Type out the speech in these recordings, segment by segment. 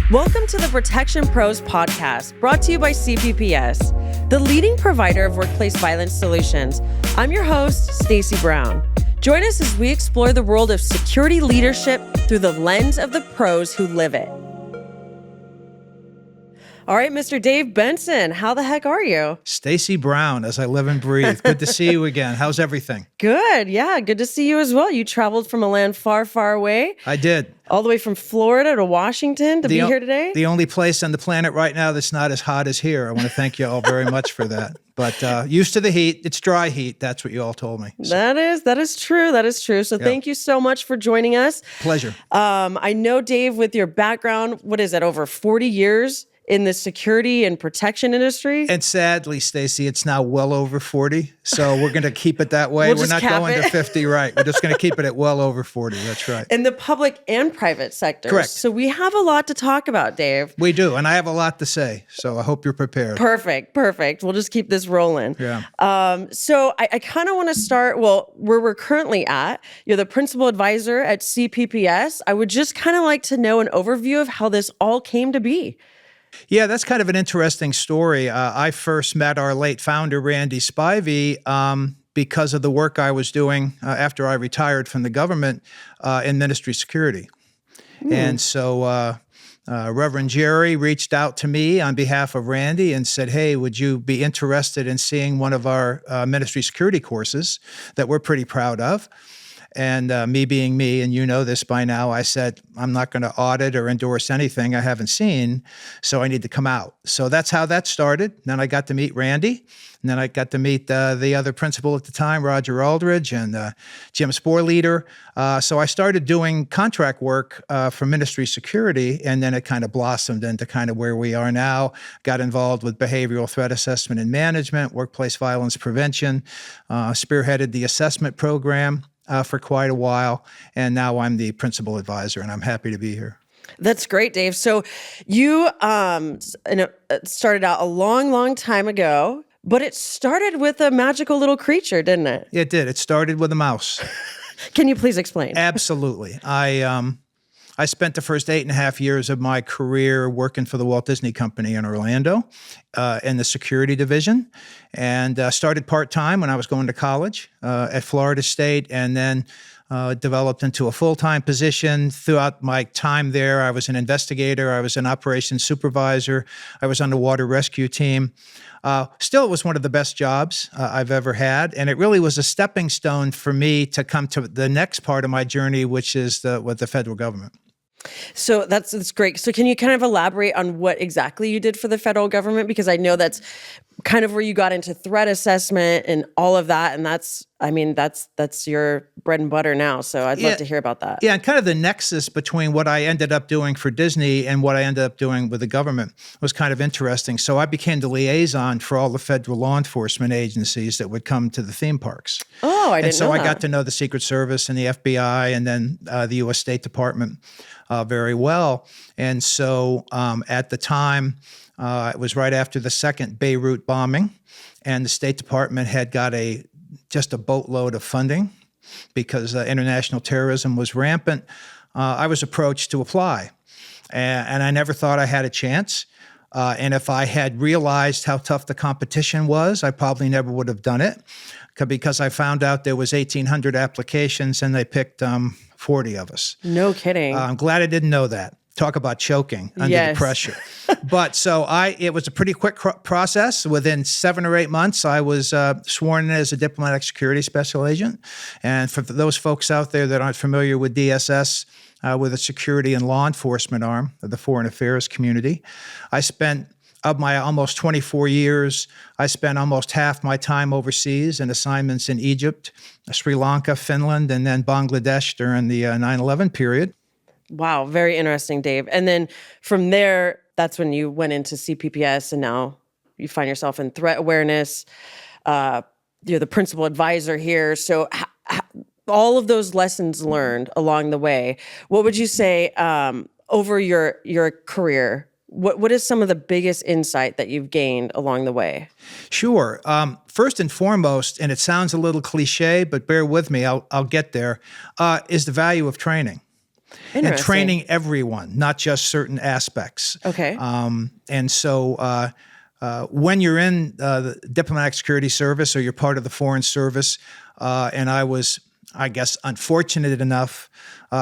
Welcome to the Protection Pros podcast, brought to you by CPPS, the leading provider of workplace violence solutions. I'm your host, Stacey Brown. Join us as we explore the world of security leadership through the lens of the pros who live it. All right, Mr. Dave Benson, how the heck are you? Stacey Brown, as I live and breathe. Good to see you again. How's everything? Good. Yeah, good to see you as well. You traveled from a land far, far away. I did. All the way from Florida to Washington to be here today. The only place on the planet right now that's not as hot as here. I want to thank you all very much for that. But used to the heat. It's dry heat. That's what you all told me. So. That is true. That is true. So Thank you so much for joining us. Pleasure. I know, Dave, with your background, what is it, over 40 years in the security and protection industry? And sadly, Stacey, it's now well over 40. So we're going to keep it that way. We're not going to 50, right? We're just going to keep it at well over 40. That's right. In the public and private sectors. Correct. So we have a lot to talk about, Dave. We do. And I have a lot to say. So I hope you're prepared. Perfect. We'll just keep this rolling. Yeah. So I kind of want to start, well, where we're currently at. You're the principal advisor at CPPS. I would just kind of like to know an overview of how this all came to be. Yeah, that's kind of an interesting story. I first met our late founder, Randy Spivey, because of the work I was doing after I retired from the government in ministry security. And so Reverend Jerry reached out to me on behalf of Randy and said, hey, would you be interested in seeing one of our ministry security courses that we're pretty proud of? And me being me, and you know this by now, I said, I'm not going to audit or endorse anything I haven't seen, so I need to come out. So that's how that started. Then I got to meet Randy, and then I got to meet the other principal at the time, Roger Aldridge, and Jim Sporleader. So I started doing contract work for ministry security, and then it kind of blossomed into kind of where we are now. Got involved with behavioral threat assessment and management, workplace violence prevention, spearheaded the assessment program for quite a while, and now I'm the principal advisor, and I'm happy to be here. That's great, Dave. So you started out a long, long time ago, but it started with a magical little creature, didn't it? It did. It started with a mouse. Can you please explain? Absolutely. I spent the first 8.5 years of my career working for the Walt Disney Company in Orlando in the security division, and started part-time when I was going to college at Florida State, and then developed into a full-time position. Throughout my time there, I was an investigator, I was an operations supervisor, I was on the water rescue team. Still, it was one of the best jobs I've ever had, and it really was a stepping stone for me to come to the next part of my journey, which is with the federal government. So that's great. So can you kind of elaborate on what exactly you did for the federal government? Because I know that's kind of where you got into threat assessment and all of that. And that's your bread and butter now. So I'd love to hear about that. Yeah, and kind of the nexus between what I ended up doing for Disney and what I ended up doing with the government was kind of interesting. So I became the liaison for all the federal law enforcement agencies that would come to the theme parks. Oh, I didn't know that. And so I got to know the Secret Service and the FBI and then the U.S. State Department very well. And so at the time, it was right after the second Beirut bombing, and the State Department had got just a boatload of funding because international terrorism was rampant. I was approached to apply, and I never thought I had a chance. And if I had realized how tough the competition was, I probably never would have done it, because I found out there was 1,800 applications and they picked 40 of us. No kidding. I'm glad I didn't know that. Talk about choking under the pressure. But so it was a pretty quick process. Within 7 or 8 months, I was sworn in as a diplomatic security special agent. And for those folks out there that aren't familiar with DSS, with the security and law enforcement arm of the foreign affairs community, of my almost 24 years, I spent almost half my time overseas in assignments in Egypt, Sri Lanka, Finland, and then Bangladesh during the 9/11 period. Wow, very interesting, Dave. And then from there, that's when you went into CPPS, and now you find yourself in threat awareness. You're the principal advisor here. So all of those lessons learned along the way, what would you say over your career? What is some of the biggest insight that you've gained along the way? Sure. First and foremost, and it sounds a little cliche, but bear with me, I'll get there, is the value of training. and Interesting. training everyone, not just certain aspects. Okay. And so when you're in the diplomatic security service or you're part of the foreign service, and I was, I guess, unfortunate enough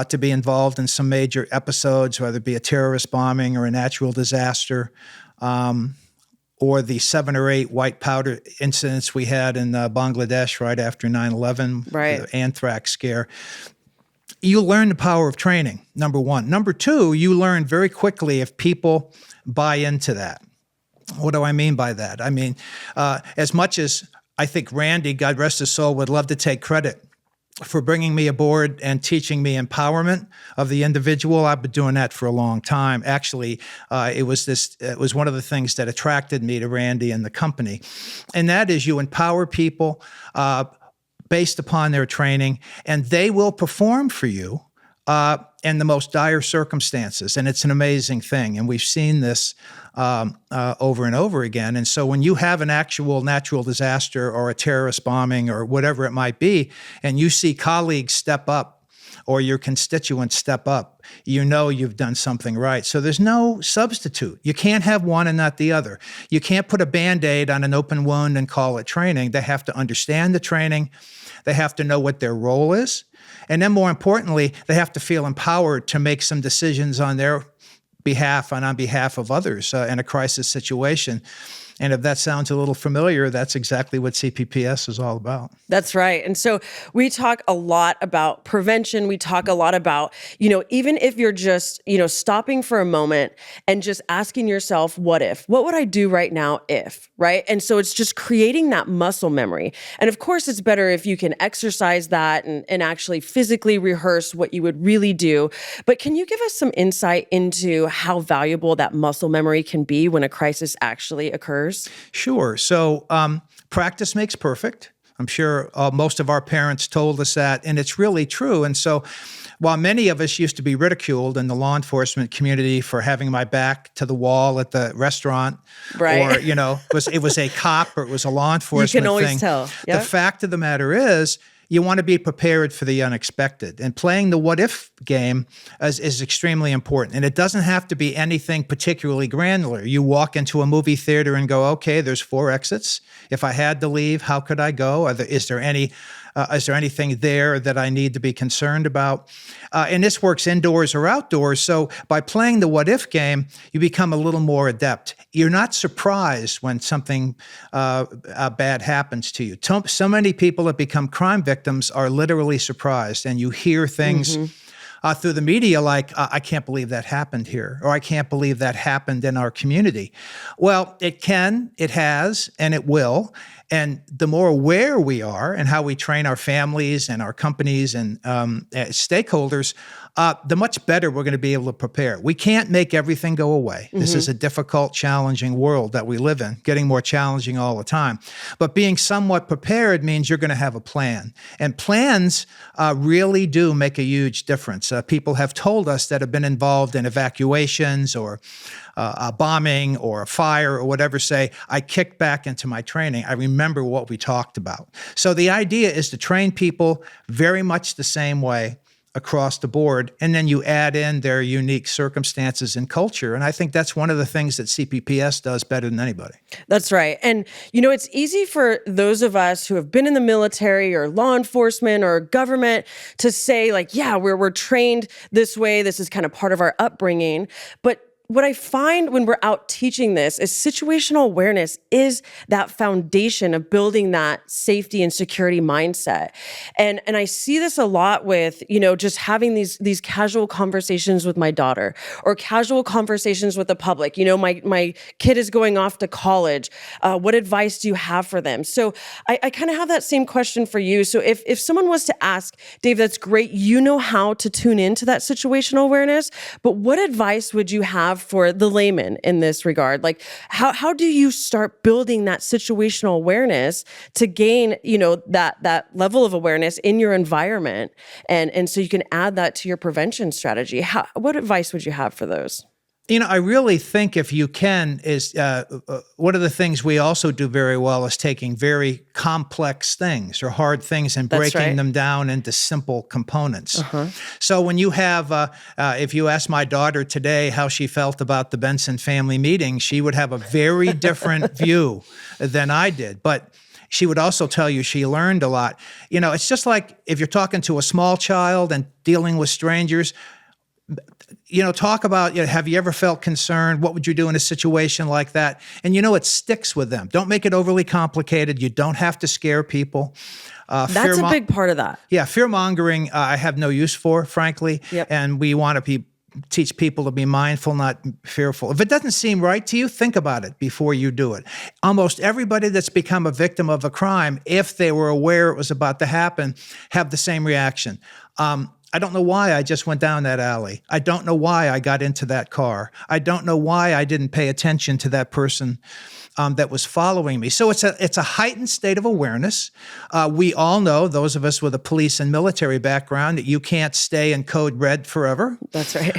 to be involved in some major episodes, whether it be a terrorist bombing or a natural disaster, or the 7 or 8 white powder incidents we had in Bangladesh right after 9/11, Right. the anthrax scare. You learn the power of training, number one. Number two, you learn very quickly if people buy into that. What do I mean by that? I mean, as much as I think Randy, God rest his soul, would love to take credit for bringing me aboard and teaching me empowerment of the individual. I've been doing that for a long time. Actually, it was one of the things that attracted me to Randy and the company. And that is you empower people based upon their training, and they will perform for you in the most dire circumstances. And it's an amazing thing. And we've seen this over and over again. And so when you have an actual natural disaster or a terrorist bombing or whatever it might be, and you see colleagues step up or your constituents step up, you know you've done something right. So there's no substitute. You can't have one and not the other. You can't put a Band-Aid on an open wound and call it training. They have to understand the training. They have to know what their role is. And then more importantly, they have to feel empowered to make some decisions on their behalf and on behalf of others in a crisis situation. And if that sounds a little familiar, that's exactly what CPPS is all about. That's right. And so we talk a lot about prevention. We talk a lot about, even if you're just, stopping for a moment and just asking yourself, what would I do right now if, right? And so it's just creating that muscle memory. And of course, it's better if you can exercise that and actually physically rehearse what you would really do. But can you give us some insight into how valuable that muscle memory can be when a crisis actually occurs? Sure. So practice makes perfect. I'm sure most of our parents told us that, and it's really true. And so while many of us used to be ridiculed in the law enforcement community for having my back to the wall at the restaurant, right. or, it was a cop or it was a law enforcement thing. You can always thing. tell. Yep. The fact of the matter is, you want to be prepared for the unexpected. And playing the what-if game is extremely important. And it doesn't have to be anything particularly granular. You walk into a movie theater and go, okay, there's 4 exits. If I had to leave, how could I go? Is there anything there that I need to be concerned about? And this works indoors or outdoors. So by playing the what-if game, you become a little more adept. You're not surprised when something bad happens to you. So many people that become crime victims are literally surprised, and you hear things through the media like, I can't believe that happened here, or I can't believe that happened in our community. Well, it can, it has, and it will. And the more aware we are and how we train our families and our companies and stakeholders, the much better we're going to be able to prepare. We can't make everything go away. This is a difficult, challenging world that we live in, getting more challenging all the time. But being somewhat prepared means you're going to have a plan. And plans really do make a huge difference. People have told us that have been involved in evacuations or a bombing or a fire or whatever, say, I kicked back into my training. I remember what we talked about. So the idea is to train people very much the same way across the board, and then you add in their unique circumstances and culture. And I think that's one of the things that CPPS does better than anybody. That's right. And, it's easy for those of us who have been in the military or law enforcement or government to say, like, yeah, we're trained this way. This is kind of part of our upbringing. But what I find when we're out teaching this is situational awareness is that foundation of building that safety and security mindset. And I see this a lot with, just having these casual conversations with my daughter or casual conversations with the public. My kid is going off to college. What advice do you have for them? So I kind of have that same question for you. So if someone was to ask, Dave, that's great. You know how to tune into that situational awareness, but what advice would you have for the layman in this regard? Like, how do you start building that situational awareness to gain, that level of awareness in your environment, and so you can add that to your prevention strategy? What advice would you have for those? I really think if you can, is one of the things we also do very well is taking very complex things or hard things and That's breaking right. them down into simple components. So when you have, if you ask my daughter today how she felt about the Benson family meeting, she would have a very different view than I did. But she would also tell you she learned a lot. It's just like if you're talking to a small child and dealing with strangers, talk about, have you ever felt concerned? What would you do in a situation like that? And it sticks with them. Don't make it overly complicated. You don't have to scare people. That's a big part of that. Yeah, fear-mongering I have no use for, frankly. Yep. And we want to teach people to be mindful, not fearful. If it doesn't seem right to you, think about it before you do it. Almost everybody that's become a victim of a crime, if they were aware it was about to happen, have the same reaction. I don't know why I just went down that alley. I don't know why I got into that car. I don't know why I didn't pay attention to that person that was following me. So it's a heightened state of awareness. We all know, those of us with a police and military background, that you can't stay in code red forever. That's right.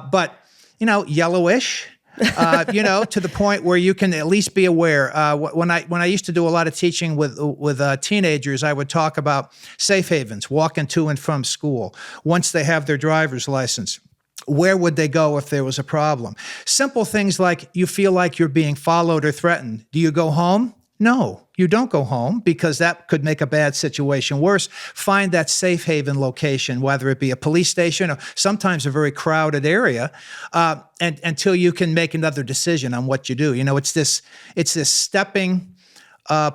But, yellowish. To the point where you can at least be aware. When I used to do a lot of teaching with teenagers, I would talk about safe havens, walking to and from school. Once they have their driver's license, where would they go if there was a problem? Simple things like you feel like you're being followed or threatened. Do you go home? No, you don't go home because that could make a bad situation worse. Find that safe haven location, whether it be a police station or sometimes a very crowded area, and until you can make another decision on what you do. It's this stepping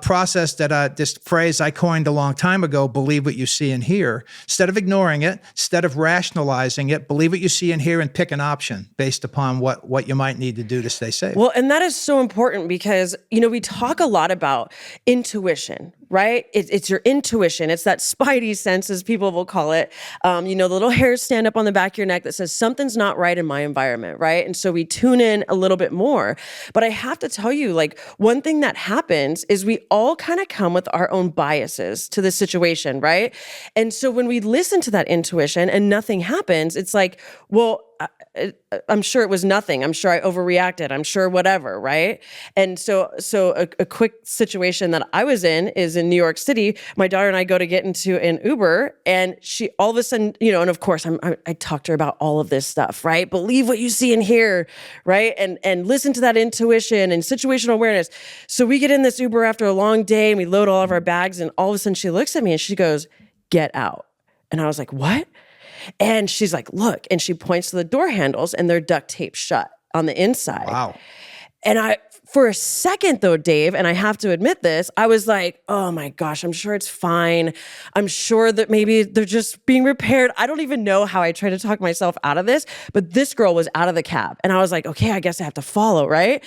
process that this phrase I coined a long time ago, believe what you see and hear. Instead of ignoring it, instead of rationalizing it, believe what you see and hear and pick an option based upon what you might need to do to stay safe. Well, and that is so important because, we talk a lot about intuition, right? It's your intuition. It's that spidey sense, as people will call it. The little hairs stand up on the back of your neck that says something's not right in my environment, right? And so we tune in a little bit more. But I have to tell you, one thing that happens is we all kind of come with our own biases to the situation, right? And so when we listen to that intuition and nothing happens, it's like, well, I'm sure it was nothing. I'm sure I overreacted. I'm sure whatever, right? And so a quick situation that I was in is in New York City. My daughter and I go to get into an Uber, and she all of a sudden, and of course I talked to her about all of this stuff, right? Believe what you see and hear, right? And listen to that intuition and situational awareness. So we get in this Uber after a long day, and we load all of our bags, and all of a sudden she looks at me and she goes, "Get out." And I was like, "What?" And she's like, "Look," and she points to the door handles, and they're duct taped shut on the inside. Wow. And for a second though, Dave, and I have to admit this, I was like, oh my gosh, I'm sure it's fine. I'm sure that maybe they're just being repaired. I don't even know how I tried to talk myself out of this, but this girl was out of the cab. And I was like, okay, I guess I have to follow, right?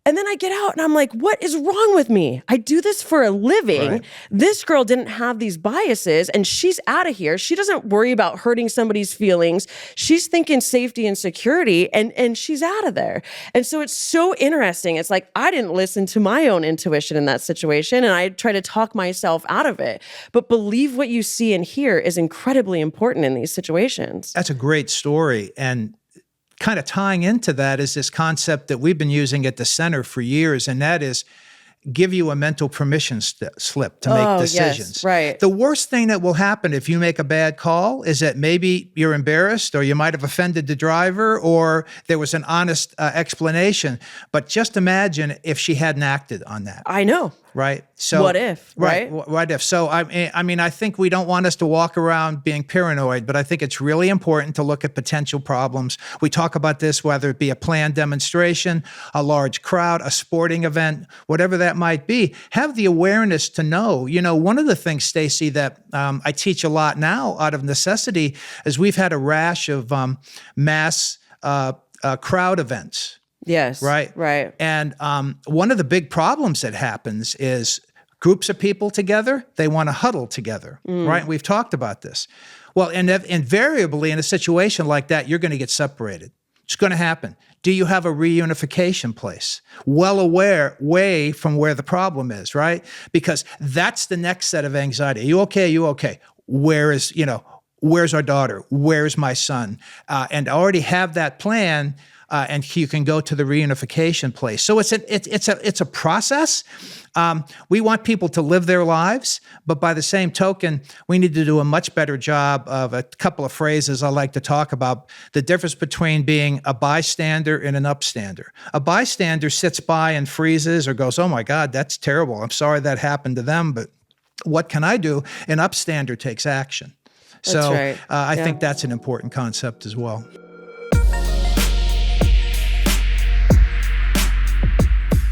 And then I get out and I'm like, what is wrong with me? I do this for a living. Right. This girl didn't have these biases and she's out of here. She doesn't worry about hurting somebody's feelings. She's thinking safety and security and she's out of there. And so it's so interesting. It's like, I didn't listen to my own intuition in that situation and I try to talk myself out of it. But believe what you see and hear is incredibly important in these situations. That's a great story. And kind of tying into that is this concept that we've been using at the center for years, and that is give you a mental permission slip to make decisions. Yes, right. The worst thing that will happen if you make a bad call is that maybe you're embarrassed or you might have offended the driver or there was an honest explanation. But just imagine if she hadn't acted on that. I know. Right. So what if, right? What if? So I mean, I think we don't want us to walk around being paranoid, but I think it's really important to look at potential problems. We talk about this, whether it be a planned demonstration, a large crowd, a sporting event, whatever that might be. Have the awareness to know. You know, one of the things, Stacy, that I teach a lot now out of necessity is we've had a rash of mass crowd events. Yes. Right. Right. And one of the big problems that happens is groups of people together, they want to huddle together. Right. We've talked about this. Well, and invariably in a situation like that, you're going to get separated. It's going to happen. Do you have a reunification place? Well away from where the problem is, right? Because that's the next set of anxiety. Are you okay? Are you okay? Where's our daughter? Where's my son? And already have that plan. and you can go to the reunification place. So it's a process. We want people to live their lives, but by the same token, we need to do a much better job of a couple of phrases I like to talk about. The difference between being a bystander and an upstander. A bystander sits by and freezes or goes, "Oh my God, that's terrible. I'm sorry that happened to them, but what can I do?" An upstander takes action. So right. I think that's an important concept as well.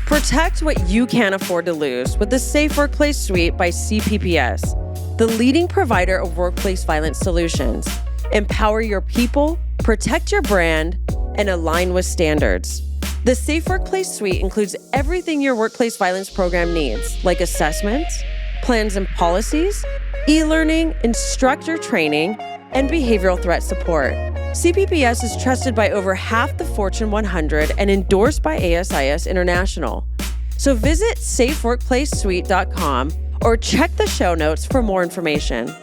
Protect what you can't afford to lose with the Safe Workplace Suite by CPPS, the leading provider of workplace violence solutions. Empower your people, protect your brand, and align with standards. The Safe Workplace Suite includes everything your workplace violence program needs, like assessments, plans and policies, e-learning, instructor training, and behavioral threat support. CPPS is trusted by over half the Fortune 100 and endorsed by ASIS International. So visit safeworkplacesuite.com or check the show notes for more information.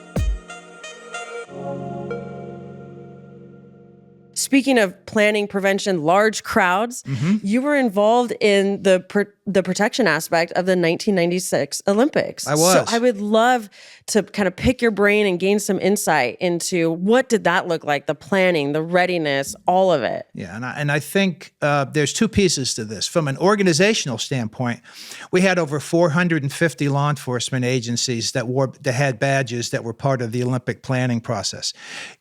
Speaking of planning, prevention, large crowds, you were involved in the protection aspect of the 1996 Olympics. I was. So I would love to kind of pick your brain and gain some insight into what did that look like, the planning, the readiness, all of it. Yeah, and I think there's two pieces to this. From an organizational standpoint, we had over 450 law enforcement agencies that had badges that were part of the Olympic planning process.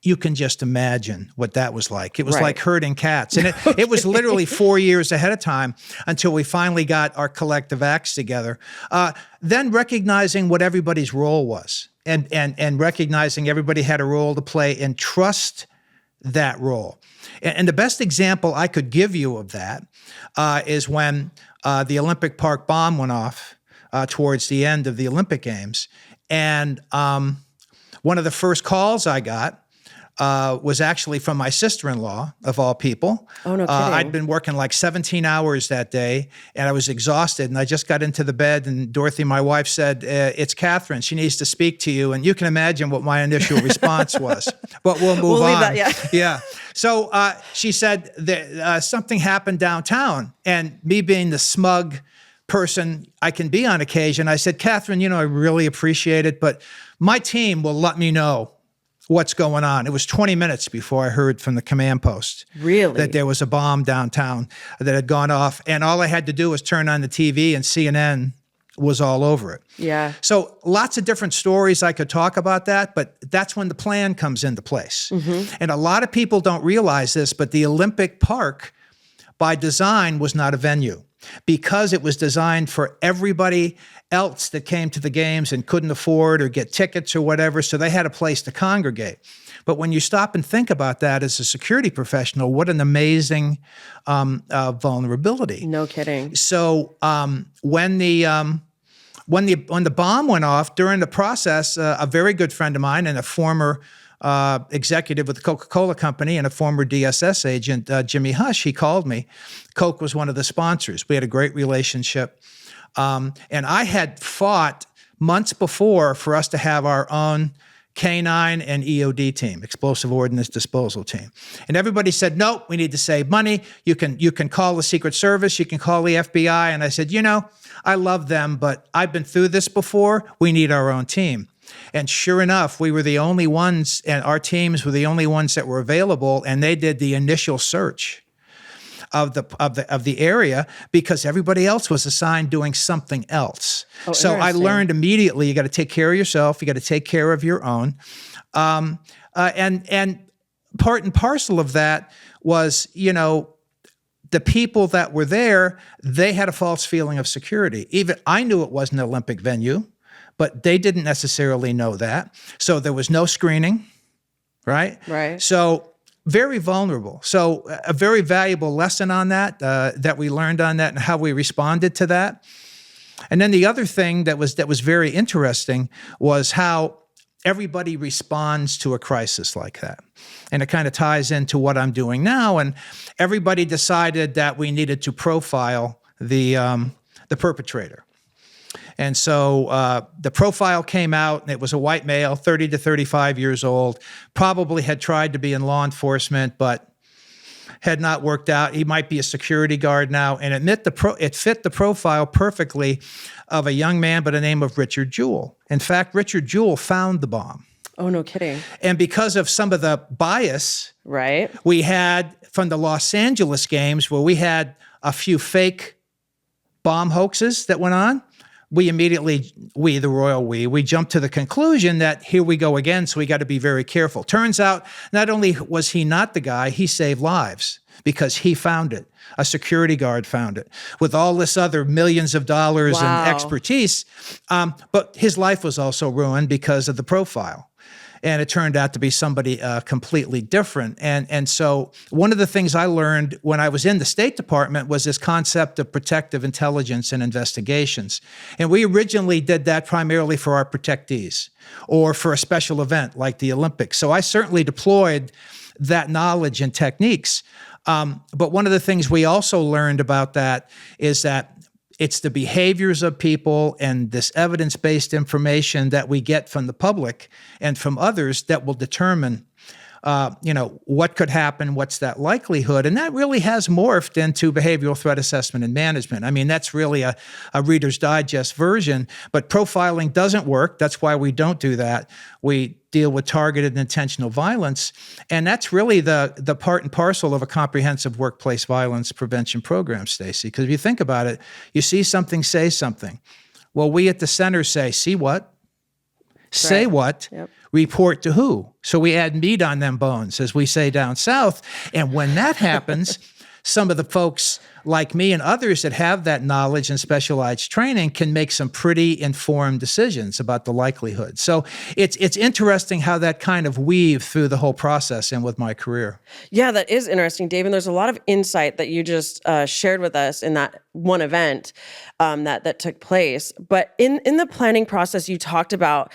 You can just imagine what that was like. It was Right. like herding cats. And it was literally 4 years ahead of time until we finally got our collective acts together. Then recognizing what everybody's role was and recognizing everybody had a role to play and trust that role. And the best example I could give you of that is when the Olympic Park bomb went off towards the end of the Olympic Games. And one of the first calls I got was actually from my sister-in-law, of all people. Oh, no kidding. I'd been working like 17 hours that day, and I was exhausted, and I just got into the bed, and Dorothy, my wife, said, "It's Catherine. She needs to speak to you." And you can imagine what my initial response was. But we'll move on. Leave that, yeah. Yeah. So she said that something happened downtown, and me being the smug person I can be on occasion, I said, "Catherine, I really appreciate it, but my team will let me know what's going on." It was 20 minutes before I heard from the command post Really? that there was a bomb downtown that had gone off. And all I had to do was turn on the TV and CNN was all over it. Yeah. So lots of different stories I could talk about that, but that's when the plan comes into place. And a lot of people don't realize this, but the Olympic Park by design was not a venue, because it was designed for everybody else that came to the games and couldn't afford or get tickets or whatever, so they had a place to congregate. But when you stop and think about that as a security professional, what an amazing vulnerability. No kidding. So when the bomb went off, during the process, a very good friend of mine and a former executive with the Coca-Cola Company and a former DSS agent, Jimmy Hush, he called me. Coke was one of the sponsors. We had a great relationship. And I had fought months before for us to have our own K9 and EOD team, explosive ordnance disposal team. And everybody said, "No, we need to save money. You can call the Secret Service, you can call the FBI." And I said, I love them, but I've been through this before. We need our own team. And sure enough, we were the only ones, and our teams were the only ones that were available, and they did the initial search of the area because everybody else was assigned doing something else. Oh, so I learned immediately, you got to take care of yourself, you got to take care of your own. And part and parcel of that was, the people that were there, they had a false feeling of security. Even I knew it wasn't an Olympic venue, but they didn't necessarily know that. So there was no screening, right? Right. So very vulnerable. So a very valuable lesson on that we learned on that and how we responded to that. And then the other thing that was very interesting was how everybody responds to a crisis like that. And it kind of ties into what I'm doing now. And everybody decided that we needed to profile the perpetrator. And so the profile came out, and it was a white male, 30 to 35 years old, probably had tried to be in law enforcement, but had not worked out. He might be a security guard now, and it fit the profile perfectly of a young man by the name of Richard Jewell. In fact, Richard Jewell found the bomb. Oh, no kidding. And because of some of the bias Right. we had from the Los Angeles games, where we had a few fake bomb hoaxes that went on, we jumped to the conclusion that here we go again, so we got to be very careful. Turns out, not only was he not the guy, he saved lives because he found it. A security guard found it with all this other millions of dollars Wow. and expertise. But his life was also ruined because of the profile. And it turned out to be somebody completely different. And so one of the things I learned when I was in the State Department was this concept of protective intelligence and investigations. And we originally did that primarily for our protectees or for a special event like the Olympics. So I certainly deployed that knowledge and techniques. But one of the things we also learned about that is that it's the behaviors of people and this evidence-based information that we get from the public and from others that will determine, what could happen, what's that likelihood. And that really has morphed into behavioral threat assessment and management. I mean, that's really a Reader's Digest version, but profiling doesn't work. That's why we don't do that. We deal with targeted and intentional violence. And that's really the part and parcel of a comprehensive workplace violence prevention program, Stacy. Because if you think about it, you see something, say something. Well, we at the center say, see what? Say Right. what? Yep. Report to who? So we add meat on them bones, as we say down south. And when that happens, some of the folks like me and others that have that knowledge and specialized training can make some pretty informed decisions about the likelihood. So it's interesting how that kind of weaved through the whole process and with my career. Yeah, that is interesting, Dave. And there's a lot of insight that you just shared with us in that one event that took place. But in the planning process, you talked about,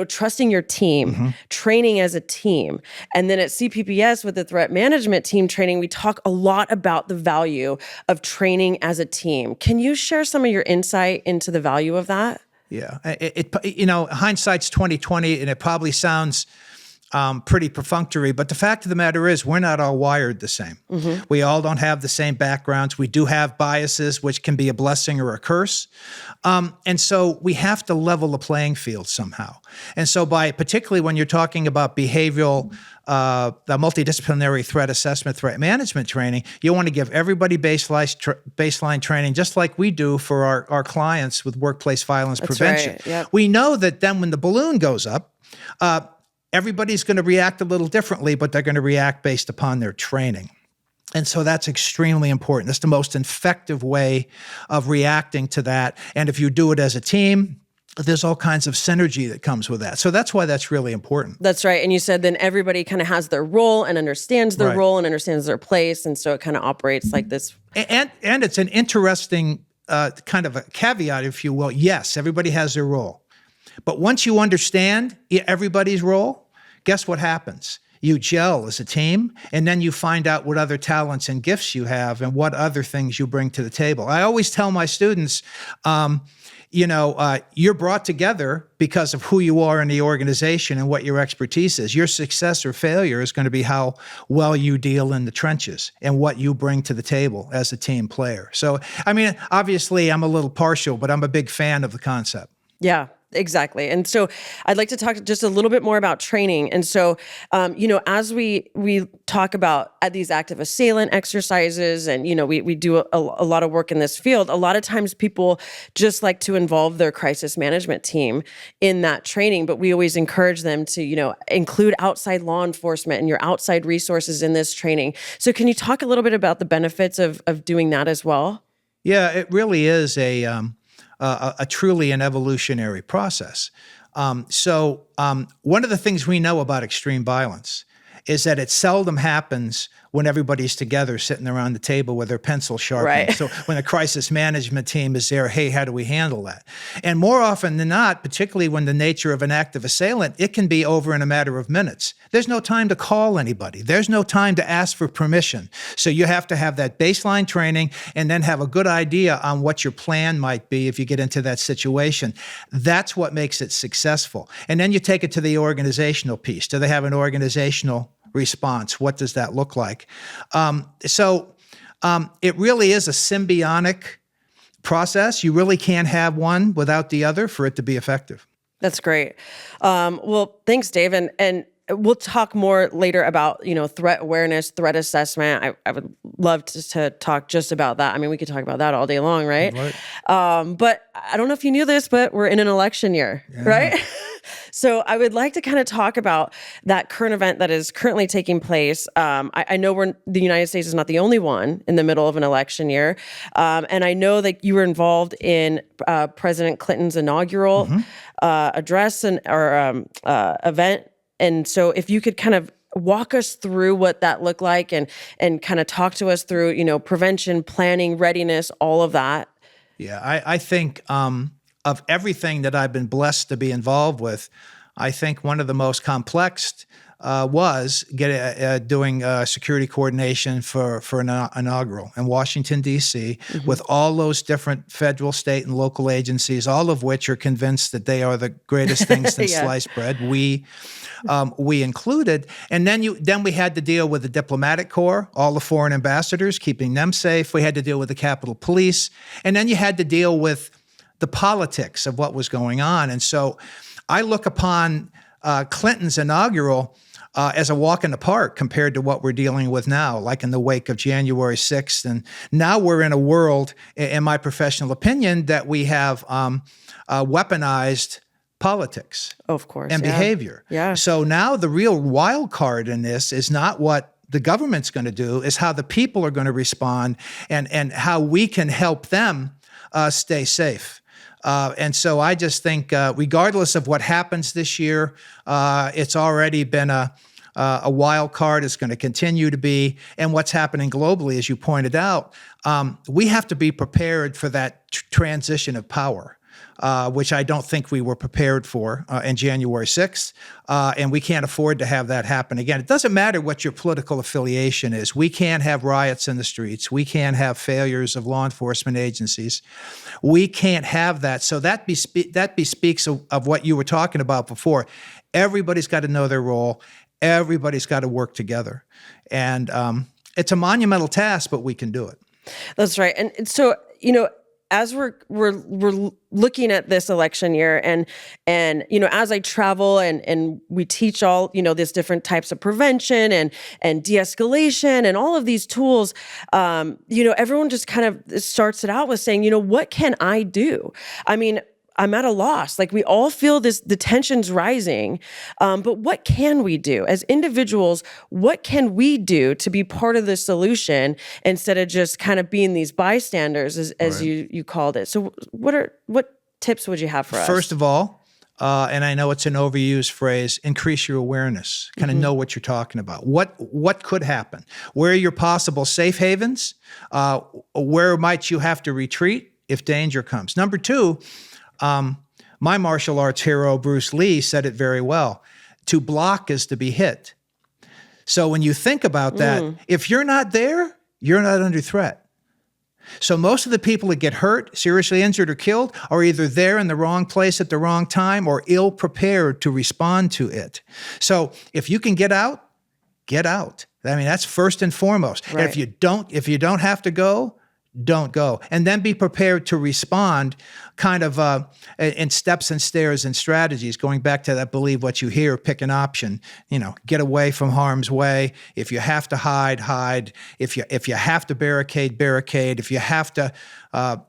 trusting your team, training as a team. And then at CPPS with the threat management team training, we talk a lot about the value of training as a team. Can you share some of your insight into the value of that? Yeah, hindsight's 20/20, and it probably sounds pretty perfunctory, but the fact of the matter is we're not all wired the same. We all don't have the same backgrounds. We do have biases, which can be a blessing or a curse. And so we have to level the playing field somehow. And so particularly when you're talking about behavioral, the multidisciplinary threat assessment, threat management training, you want to give everybody baseline training, just like we do for our clients with workplace violence prevention. Right. Yep. We know that then when the balloon goes up, everybody's going to react a little differently, but they're going to react based upon their training. And so that's extremely important. That's the most effective way of reacting to that. And if you do it as a team, there's all kinds of synergy that comes with that. So that's why that's really important. That's right. And you said then everybody kind of has their role and understands their Right. role and understands their place. And so it kind of operates like this. And it's an interesting kind of a caveat, if you will. Yes, everybody has their role. But once you understand everybody's role, guess what happens? You gel as a team, and then you find out what other talents and gifts you have and what other things you bring to the table. I always tell my students, you're brought together because of who you are in the organization and what your expertise is. Your success or failure is going to be how well you deal in the trenches and what you bring to the table as a team player. So, obviously I'm a little partial, but I'm a big fan of the concept. Yeah. Exactly. And so I'd like to talk just a little bit more about training. And so, as we talk about at these active assailant exercises and, we do a lot of work in this field, a lot of times people just like to involve their crisis management team in that training, but we always encourage them to, include outside law enforcement and your outside resources in this training. So can you talk a little bit about the benefits of doing that as well? Yeah, it really is a truly an evolutionary process. So one of the things we know about extreme violence is that it seldom happens when everybody's together sitting around the table with their pencil sharpened. Right. So when a crisis management team is there, hey, how do we handle that? And more often than not, particularly when the nature of an active assailant, it can be over in a matter of minutes. There's no time to call anybody. There's no time to ask for permission. So you have to have that baseline training and then have a good idea on what your plan might be if you get into that situation. That's what makes it successful. And then you take it to the organizational piece. Do they have an organizational response. What does that look like? It really is a symbiotic process. You really can't have one without the other for it to be effective. That's great. Well, thanks, Dave. And we'll talk more later about, threat awareness, threat assessment. I would love to talk just about that. I mean, we could talk about that all day long, right? But I don't know if you knew this, but we're in an election year, right? So I would like to kind of talk about that current event that is currently taking place. I know the United States is not the only one in the middle of an election year. And I know that you were involved in President Clinton's inaugural address or event. And so if you could kind of walk us through what that looked like and kind of talk to us through, prevention, planning, readiness, all of that. Yeah, I think of everything that I've been blessed to be involved with, I think one of the most complex was doing security coordination for an inaugural in Washington, D.C., with all those different federal, state, and local agencies, all of which are convinced that they are the greatest things since sliced bread. We included. And then we had to deal with the diplomatic corps, all the foreign ambassadors, keeping them safe. We had to deal with the Capitol Police. And then you had to deal with the politics of what was going on. And so I look upon Clinton's inaugural as a walk in the park compared to what we're dealing with now, like in the wake of January 6th. And now we're in a world, in my professional opinion, that we have weaponized politics, of course, and behavior. Yeah. So now the real wild card in this is not what the government's going to do, is how the people are going to respond and how we can help them stay safe. And so I just think, regardless of what happens this year, it's already been a wild card. It's going to continue to be. And what's happening globally, as you pointed out, we have to be prepared for that transition of power, which I don't think we were prepared for in January 6th. And we can't afford to have that happen again. It doesn't matter what your political affiliation is. We can't have riots in the streets. We can't have failures of law enforcement agencies. We can't have that. So that bespeaks of what you were talking about before. Everybody's got to know their role. Everybody's got to work together. And it's a monumental task, but we can do it. That's right. And so, as we're looking at this election year and as I travel and we teach all these different types of prevention and de-escalation and all of these tools, everyone just kind of starts it out with saying, what can I do? I mean, I'm at a loss. Like, we all feel the tension's rising, but what can we do as individuals? What can we do to be part of the solution instead of just kind of being these bystanders, as you called it? So, what tips would you have for us? First of all, and I know it's an overused phrase, increase your awareness. Kind of know what you're talking about. What could happen? Where are your possible safe havens? Where might you have to retreat if danger comes? Number two. My martial arts hero, Bruce Lee, said it very well. To block is to be hit. So when you think about that, if you're not there, you're not under threat. So most of the people that get hurt, seriously injured, or killed are either there in the wrong place at the wrong time or ill prepared to respond to it. So if you can get out, get out. I mean, that's first and foremost. Right. And if you don't have to go, don't go. And then be prepared to respond kind of in steps and stairs and strategies, going back to that believe what you hear, pick an option, get away from harm's way. If you have to hide. If you have to barricade. If you have to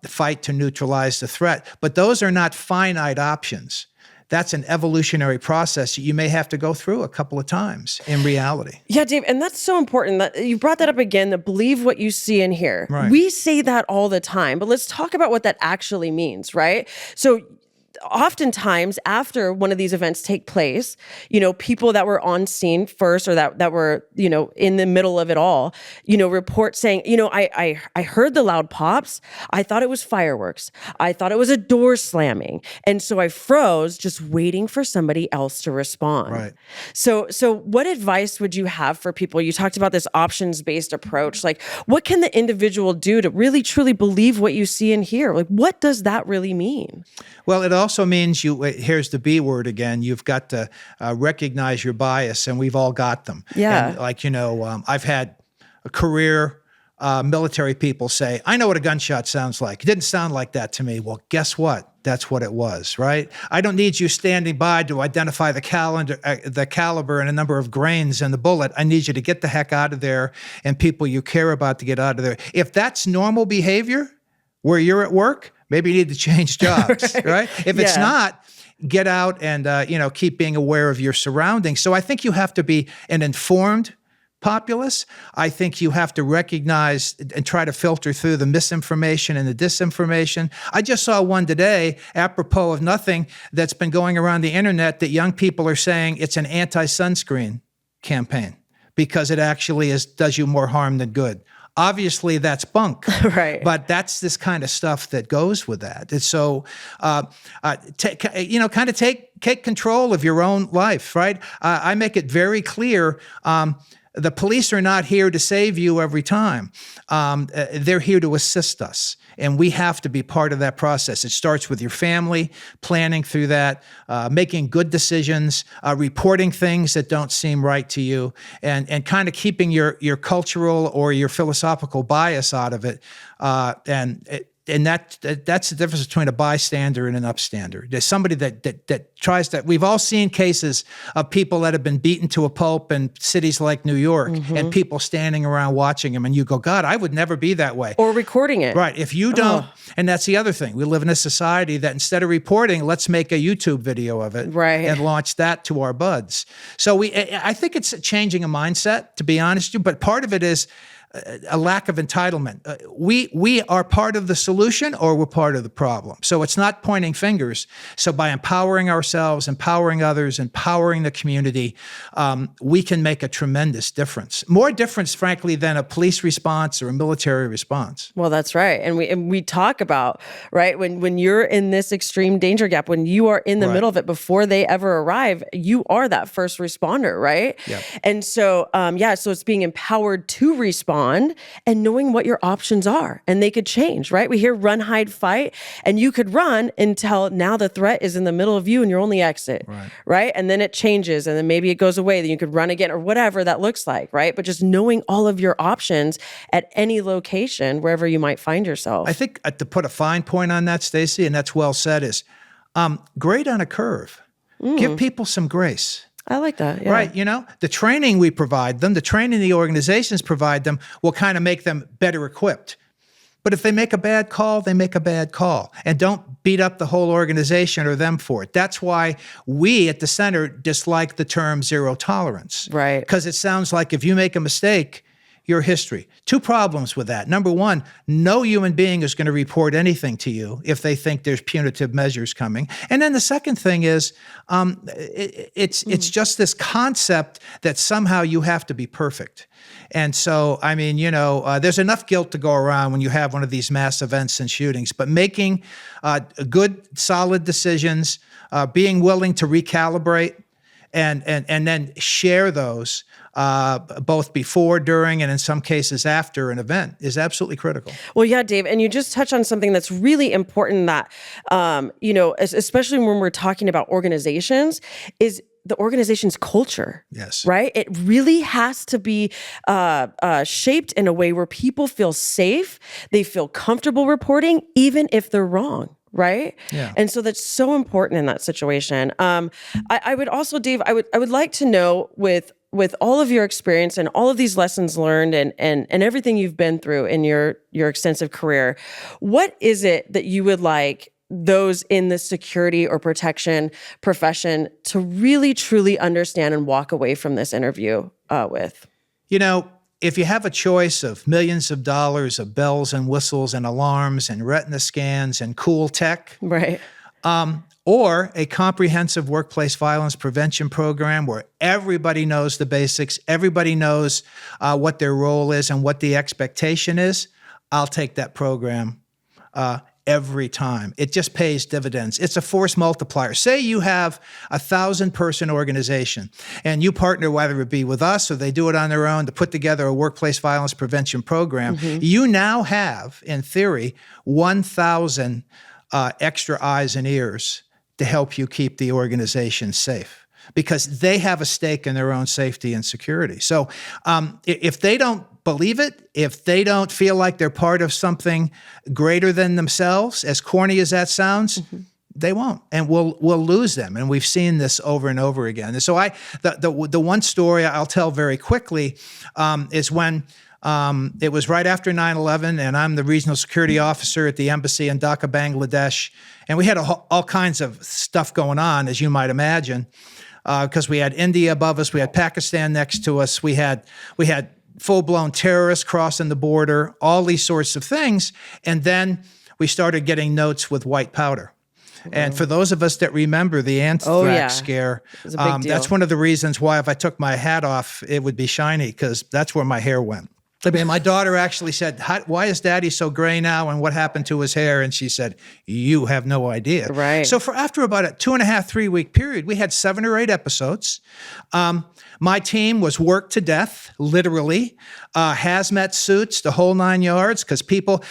fight to neutralize the threat. But those are not finite options. That's an evolutionary process you may have to go through a couple of times in reality. Yeah, Dave, and that's so important that you brought that up again, the believe what you see and hear. Right. We say that all the time, but let's talk about what that actually means, right? So oftentimes after one of these events take place, people that were on scene first or that were, in the middle of it all, report saying, I heard the loud pops. I thought it was fireworks. I thought it was a door slamming. And so I froze just waiting for somebody else to respond. Right. So what advice would you have for people? You talked about this options-based approach. Like, what can the individual do to really truly believe what you see and hear? Like, what does that really mean? Well, it all also means here's the B word again, you've got to recognize your bias, and we've all got them. Yeah. And like, I've had a career military people say, I know what a gunshot sounds like. It didn't sound like that to me. Well, guess what? That's what it was, right? I don't need you standing by to identify the caliber and a number of grains in the bullet. I need you to get the heck out of there, and people you care about to get out of there. If that's normal behavior where you're at work, maybe you need to change jobs, right? If it's not, get out and keep being aware of your surroundings. So I think you have to be an informed populace. I think you have to recognize and try to filter through the misinformation and the disinformation. I just saw one today, apropos of nothing, that's been going around the internet, that young people are saying it's an anti-sunscreen campaign because it actually does you more harm than good. Obviously, that's bunk, right? But that's this kind of stuff that goes with that. And so, take control of your own life, right? I make it very clear. The police are not here to save you every time. They're here to assist us, and we have to be part of that process. It starts with your family, planning through that, making good decisions, reporting things that don't seem right to you, and kind of keeping your cultural or your philosophical bias out of it. And that's the difference between a bystander and an upstander. There's somebody that tries to. We've all seen cases of people that have been beaten to a pulp in cities like New York, and people standing around watching them, and you go, God, I would never be that way. Or recording it. Right. If you don't, and that's the other thing. We live in a society that instead of reporting, let's make a YouTube video of it, right, and launch that to our buds. So I think it's changing a mindset, to be honest with you, but part of it is a lack of entitlement. We are part of the solution, or we're part of the problem. So it's not pointing fingers. So by empowering ourselves, empowering others, empowering the community, we can make a tremendous difference. More difference, frankly, than a police response or a military response. Well, that's right. And we talk about, right, when you're in this extreme danger gap, when you are in the middle of it before they ever arrive, you are that first responder, right? Yep. And so, so it's being empowered to respond and knowing what your options are, and they could change, right? We hear run, hide, fight, and you could run until now the threat is in the middle of you and your only exit, right? And then it changes, and then maybe it goes away, then you could run again, or whatever that looks like, right? But just knowing all of your options at any location, wherever you might find yourself. I think to put a fine point on that, Stacey, and that's well said, is grade on a curve. Give people some grace. I like that. Yeah. Right. The training we provide them, the training the organizations provide them will kind of make them better equipped. But if they make a bad call, they make a bad call. And don't beat up the whole organization or them for it. That's why we at the center dislike the term zero tolerance. Right. Because it sounds like if you make a mistake, your history. Two problems with that. Number one, no human being is going to report anything to you if they think there's punitive measures coming. And then the second thing is, it's just this concept that somehow you have to be perfect. And so, there's enough guilt to go around when you have one of these mass events and shootings, but making good, solid decisions, being willing to recalibrate, and then share those both before, during, and in some cases after an event is absolutely critical. Well, yeah, Dave, and you just touched on something that's really important that, especially when we're talking about organizations, is the organization's culture. Yes. Right? It really has to be shaped in a way where people feel safe, they feel comfortable reporting, even if they're wrong. Right? Yeah. And so that's so important in that situation. I would also, Dave, I would like to know with all of your experience and all of these lessons learned and everything you've been through in your extensive career, what is it that you would like those in the security or protection profession to really, truly understand and walk away from this interview with? If you have a choice of millions of dollars of bells and whistles and alarms and retina scans and cool tech, right, or a comprehensive workplace violence prevention program where everybody knows the basics, everybody knows what their role is and what the expectation is, I'll take that program every time. It just pays dividends. It's a force multiplier. Say you have 1,000-person organization and you partner, whether it be with us or they do it on their own, to put together a workplace violence prevention program. You now have, in theory, 1,000 extra eyes and ears to help you keep the organization safe, because they have a stake in their own safety and security. So if they don't believe it, if they don't feel like they're part of something greater than themselves, as corny as that sounds, they won't, and we'll lose them. And we've seen this over and over again. And so the one story I'll tell very quickly is when it was right after 9/11, and I'm the regional security officer at the embassy in Dhaka, Bangladesh, and we had all kinds of stuff going on, as you might imagine, because we had India above us, we had Pakistan next to us, we had full-blown terrorists crossing the border, all these sorts of things, and then we started getting notes with white powder. And for those of us that remember the anthrax scare, it was a big deal. that's one of the reasons why if I took my hat off, it would be shiny, because that's where my hair went. I mean, my daughter actually said, why is Daddy so gray now, and what happened to his hair? And she said, you have no idea. Right. So after about a 2.5, 3 week period, we had 7 or 8 episodes. My team was worked to death, literally, hazmat suits, the whole 9 yards, because people,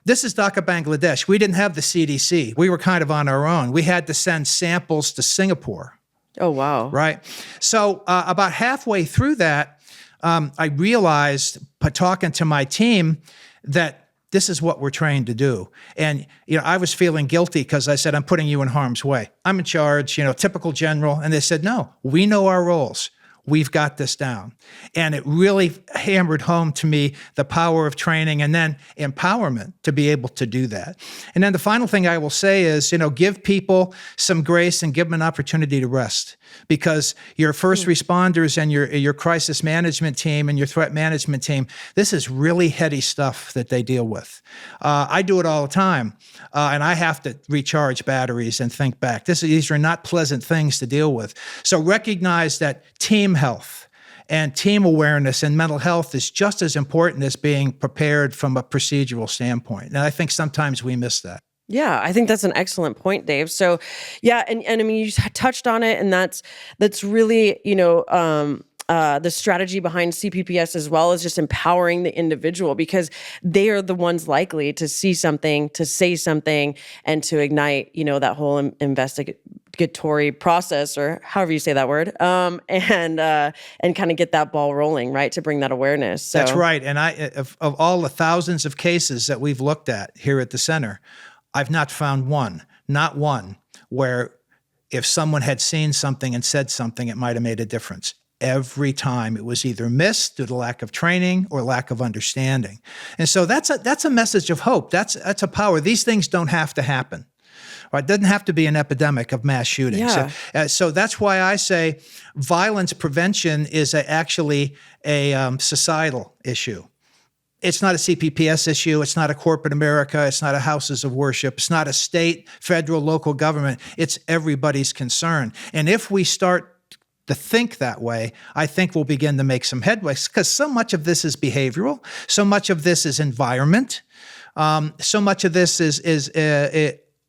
this is Dhaka, Bangladesh. We didn't have the CDC. We were kind of on our own. We had to send samples to Singapore. Oh, wow. Right. So about halfway through that, I realized, by talking to my team, that this is what we're trained to do. And, I was feeling guilty because I said, I'm putting you in harm's way. I'm in charge, typical general. And they said, no, we know our roles. We've got this down. And it really hammered home to me the power of training and then empowerment to be able to do that. And then the final thing I will say is, give people some grace and give them an opportunity to rest, because your first responders and your crisis management team and your threat management team, this is really heady stuff that they deal with. I do it all the time, and I have to recharge batteries and think back. These are not pleasant things to deal with. So recognize that team health and team awareness and mental health is just as important as being prepared from a procedural standpoint. And I think sometimes we miss that. Yeah, I think that's an excellent point, Dave. So, yeah, and I mean, you touched on it, and that's really, the strategy behind CPPS, as well as just empowering the individual, because they are the ones likely to see something, to say something, and to ignite, that whole investigatory process, or however you say that word, and kind of get that ball rolling, right, to bring that awareness. So. That's right. And of all the thousands of cases that we've looked at here at the center, I've not found not one, where if someone had seen something and said something, it might have made a difference. Every time it was either missed due to lack of training or lack of understanding. And so that's a message of hope. That's a power. These things don't have to happen. Right? It doesn't have to be an epidemic of mass shootings. Yeah. So that's why I say violence prevention is actually a societal issue. It's not a CPPS issue. It's not a corporate America. It's not a houses of worship. It's not a state, federal, local government. It's everybody's concern. And if we start to think that way, I think we'll begin to make some headway, because so much of this is behavioral. So much of this is environment. So much of this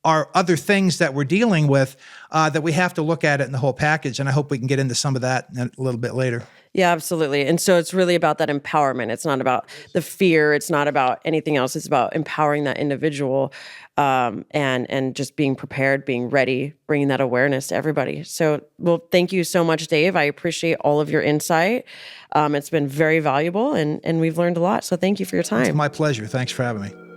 are other things that we're dealing with that we have to look at it in the whole package. And I hope we can get into some of that a little bit later. Yeah, absolutely. And so it's really about that empowerment. It's not about the fear. It's not about anything else. It's about empowering that individual, and just being prepared, being ready, bringing that awareness to everybody. So, well, thank you so much, Dave. I appreciate all of your insight. It's been very valuable, and we've learned a lot. So thank you for your time. It's my pleasure. Thanks for having me.